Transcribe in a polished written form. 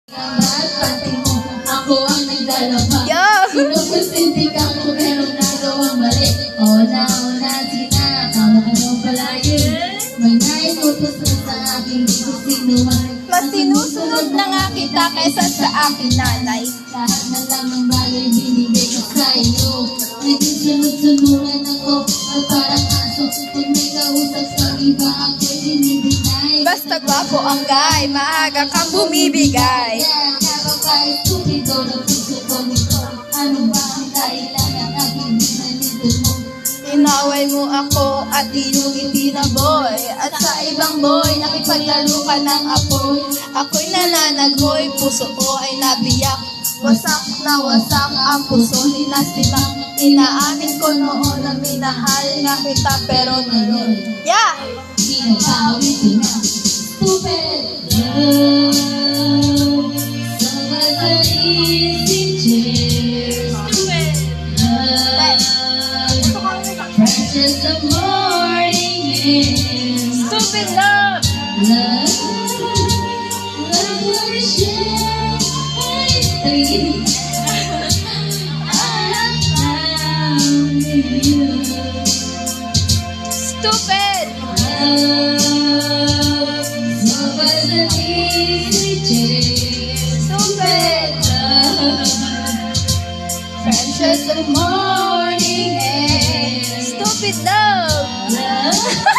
Pati mo, ako ang nagdalapa. Yo! Sinukusinti ka ko pero nagawang mali. Una-una sina, tama ka mo palagi. May naitutos na sa akin, di ko sinuwari. Mas sinusunod na nga kita kaysa sa aking nanay. Lahat na lang ng bagay binibig ko sa iyo. Naging sunod-sunuran ako, at parang aso. Pag may kausap sa iba, ako'y dinidinay. Basta gwapo ang guy, maaga kang bumibigay. Napaka-estupido ng puso ko nito. Ano ba ang dahilan ng aking binanito mo? Inaway mo ako at iyong itinaboy. At sa ibang boy, nakipaglaro ka ng apoy. Ako'y nananagoy, puso ko ay nabiyak. Wasak na wasak ang puso ni Nasibang. Inaamin ko noon na minahal nga kita pero ngayon. Yeah! Ginagawitin na stupid love. So was an easy change. Stupid! Love, precious the morning air. Stupid love! Love, love what I share. I found in you. Stupid! Love, so was an easy change. Stupid! Precious the morning air. Stupid love! Love.